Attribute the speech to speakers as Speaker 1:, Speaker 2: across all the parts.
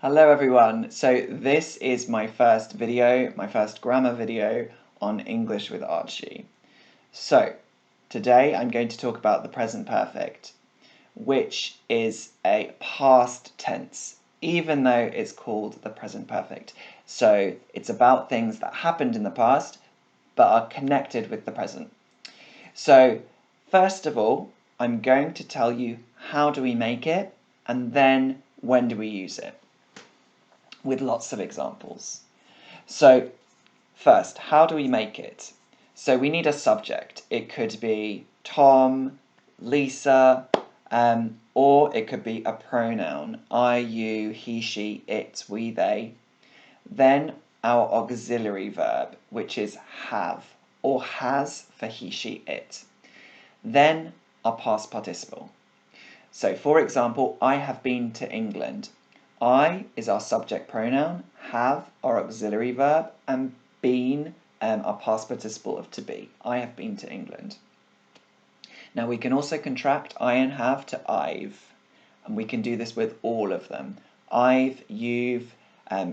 Speaker 1: Hello everyone, so this is my first video, my first grammar video on English with Archie. So, today I'm going to talk about the present perfect, which is a past tense, even though it's called the present perfect. So, it's about things that happened in the past, but are connected with the present. So, first of all, I'm going to tell you how do we make it, and then when do we use it, with lots of examples. So first, how do we make it? So we need a subject. It could be Tom, Lisa, or it could be a pronoun. I, you, he, she, it, we, they. Then our auxiliary verb, which is have, or has for he, she, it. Then our past participle. So for example, I have been to England. I is our subject pronoun, have our auxiliary verb, and been our past participle of to be. I have been to England. Now we can also contract I and have to I've, and we can do this with all of them. I've, you've,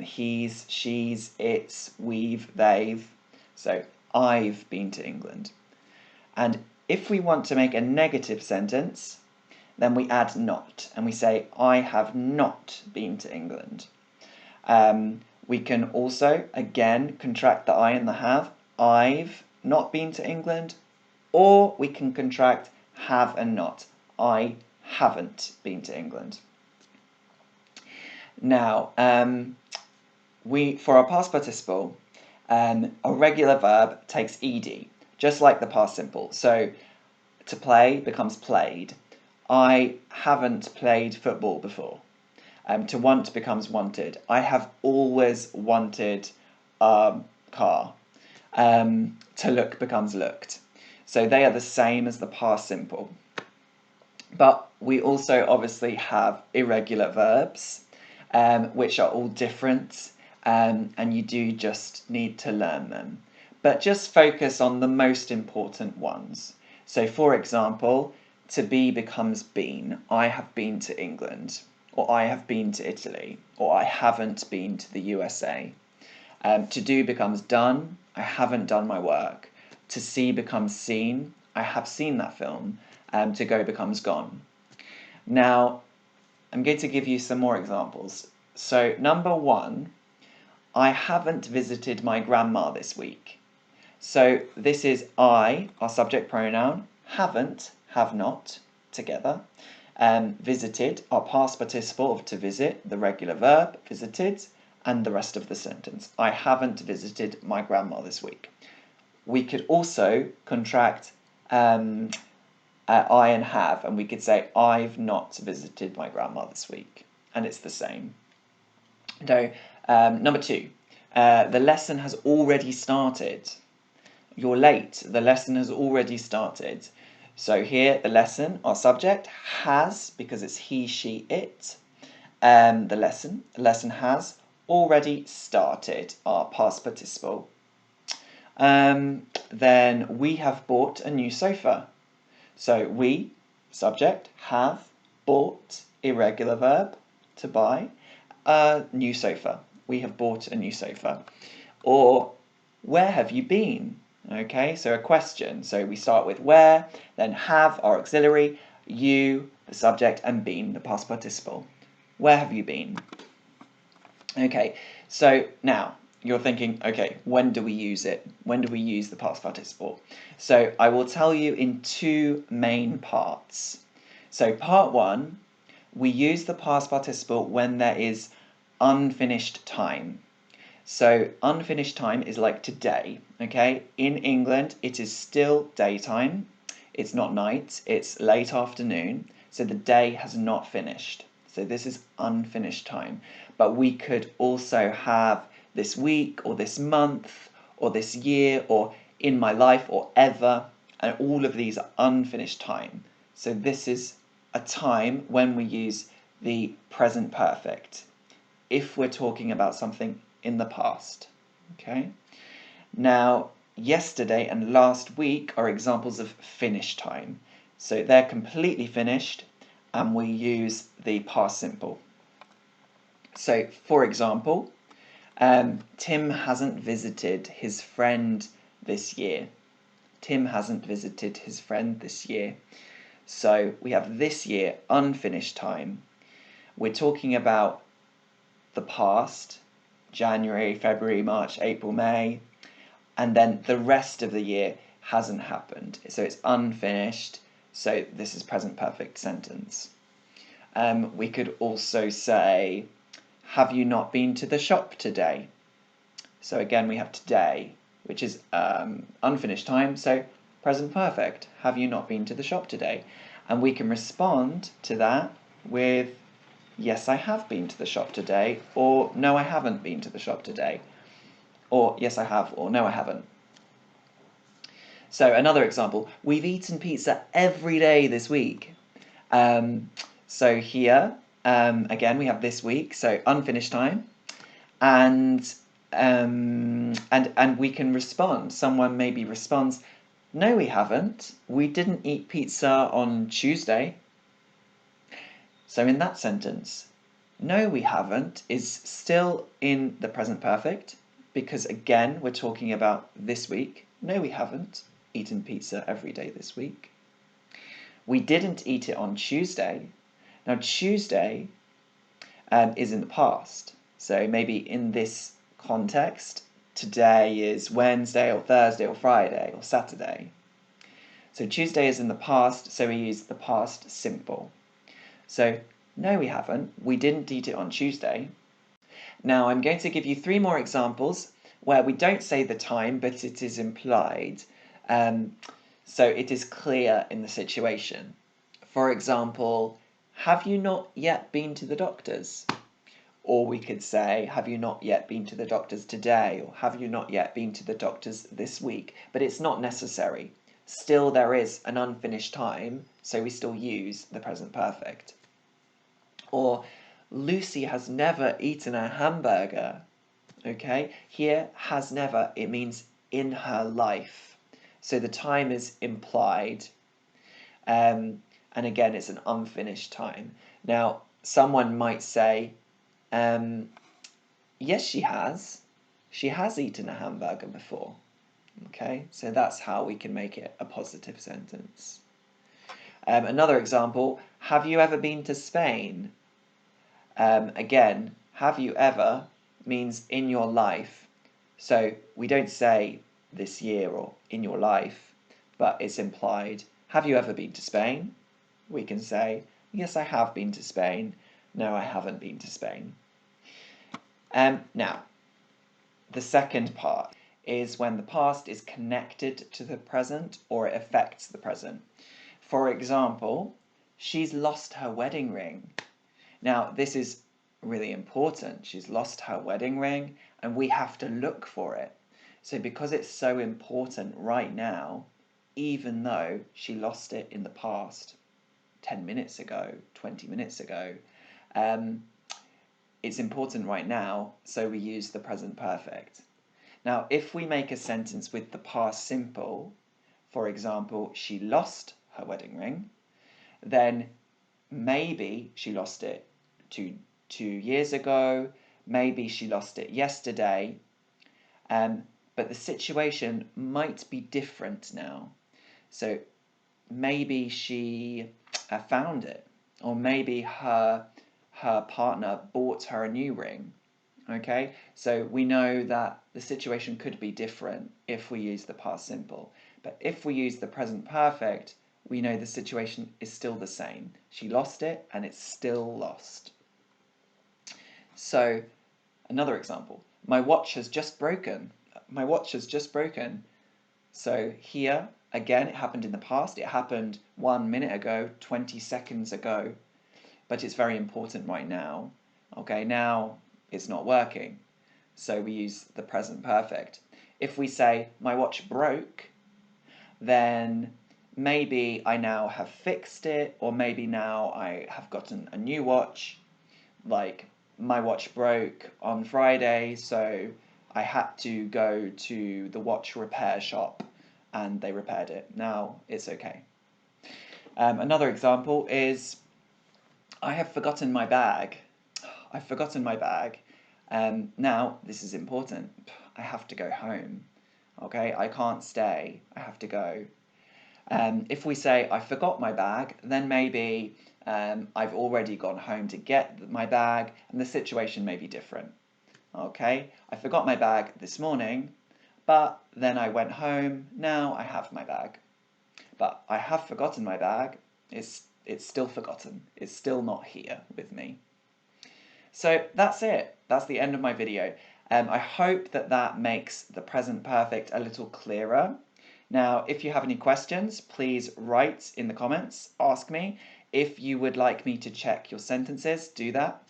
Speaker 1: he's, she's, it's, we've, they've. So I've been to England. And if we want to make a negative sentence, then we add not, and we say, I have not been to England. We can also, again, contract the I and the have, I've not been to England, or we can contract have and not, I haven't been to England. Now, for our past participle, a regular verb takes ed, just like the past simple. So, to play becomes played. I haven't played football before. To want becomes wanted. I have always wanted a car. To look becomes looked. So they are the same as the past simple. But we also obviously have irregular verbs, which are all different, and you do just need to learn them. But just focus on the most important ones. So for example, to be becomes been. I have been to England, or I have been to Italy, or I haven't been to the USA. To do becomes done. I haven't done my work. To see becomes seen. I have seen that film. To go becomes gone. Now, I'm going to give you some more examples. So, number one, I haven't visited my grandma this week. So, this is I, our subject pronoun, haven't, have not, together. Visited, our past participle of to visit, the regular verb, visited, and the rest of the sentence. I haven't visited my grandma this week. We could also contract I and have, and we could say, I've not visited my grandma this week. And it's the same. So, number two, the lesson has already started. You're late. The lesson has already started. So here, the lesson, our subject, has, because it's he, she, it. The lesson has already started, our past participle. Then we have bought a new sofa. So we, subject, have bought, irregular verb, to buy, a new sofa. We have bought a new sofa. Or, where have you been? Okay, so a question. So we start with where, then have, our auxiliary, you, the subject, and been, the past participle. Where have you been? Okay, so now you're thinking, okay, when do we use it? When do we use the past participle? So I will tell you in two main parts. So part one, we use the past participle when there is unfinished time. So unfinished time is like today, okay? In England, it is still daytime. It's not night, it's late afternoon. So the day has not finished. So this is unfinished time. But we could also have this week or this month or this year or in my life or ever. And all of these are unfinished time. So this is a time when we use the present perfect if we're talking about something in the past. Okay? Now, yesterday and last week are examples of finished time. So they're completely finished and we use the past simple. So, for example, Tim hasn't visited his friend this year. Tim hasn't visited his friend this year. So we have this year, unfinished time. We're talking about the past, January, February, March, April, May, and then the rest of the year hasn't happened. So it's unfinished, so this is present perfect sentence. We could also say, have you not been to the shop today? So again, we have today, which is unfinished time, so present perfect. Have you not been to the shop today? And we can respond to that with, yes, I have been to the shop today, or no, I haven't been to the shop today, or yes, I have, or no, I haven't. So another example, we've eaten pizza every day this week. So here, again, we have this week, so unfinished time, and we can respond. Someone maybe responds, no, we haven't. We didn't eat pizza on Tuesday. So in that sentence, no, we haven't is still in the present perfect, because again, we're talking about this week. No, we haven't eaten pizza every day this week. We didn't eat it on Tuesday. Now, Tuesday is in the past. So maybe in this context, today is Wednesday or Thursday or Friday or Saturday. So Tuesday is in the past, so we use the past simple. So, no, we haven't. We didn't eat it on Tuesday. Now, I'm going to give you 3 more examples where we don't say the time, but it is implied. So it is clear in the situation. For example, have you not yet been to the doctor's? Or we could say, have you not yet been to the doctor's today? Or have you not yet been to the doctor's this week? But it's not necessary. Still, there is an unfinished time, so we still use the present perfect. Or, Lucy has never eaten a hamburger. Okay, here, has never, it means in her life. So the time is implied. And again, it's an unfinished time. Now, someone might say, yes, she has. She has eaten a hamburger before. Okay, so that's how we can make it a positive sentence. Another example, have you ever been to Spain? Again, have you ever means in your life. So we don't say this year or in your life, but it's implied. Have you ever been to Spain? We can say, yes, I have been to Spain. No, I haven't been to Spain. Now, the second part is when the past is connected to the present or it affects the present. For example, she's lost her wedding ring. Now, this is really important. She's lost her wedding ring and we have to look for it. So because it's so important right now, even though she lost it in the past, 10 minutes ago, 20 minutes ago, it's important right now, so we use the present perfect. Now, if we make a sentence with the past simple, for example, she lost her wedding ring, then maybe she lost it two years ago, maybe she lost it yesterday, but the situation might be different now. So maybe she found it, or maybe her partner bought her a new ring. Okay, so we know that the situation could be different if we use the past simple. But if we use the present perfect, we know the situation is still the same. She lost it and it's still lost. So, another example. My watch has just broken. My watch has just broken. So here, again, it happened in the past. It happened 1 minute ago, 20 seconds ago. But it's very important right now. Okay, now it's not working. So we use the present perfect. If we say, my watch broke, then maybe I now have fixed it, or maybe now I have gotten a new watch. Like, my watch broke on Friday, so I had to go to the watch repair shop, and they repaired it. Now it's okay. Another example is, I have forgotten my bag. I've forgotten my bag. Now, this is important. I have to go home. Okay, I can't stay. I have to go. If we say, I forgot my bag, then maybe I've already gone home to get my bag, and the situation may be different. Okay, I forgot my bag this morning, but then I went home. Now I have my bag. But I have forgotten my bag. It's still forgotten. It's still not here with me. So that's it. That's the end of my video. I hope that makes the present perfect a little clearer. Now, if you have any questions, please write in the comments, ask me. If you would like me to check your sentences, do that.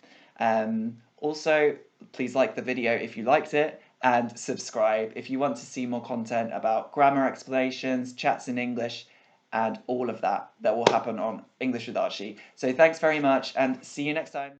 Speaker 1: Also, please like the video if you liked it, and subscribe if you want to see more content about grammar explanations, chats in English, and all of that will happen on English with Archie. So thanks very much, and see you next time.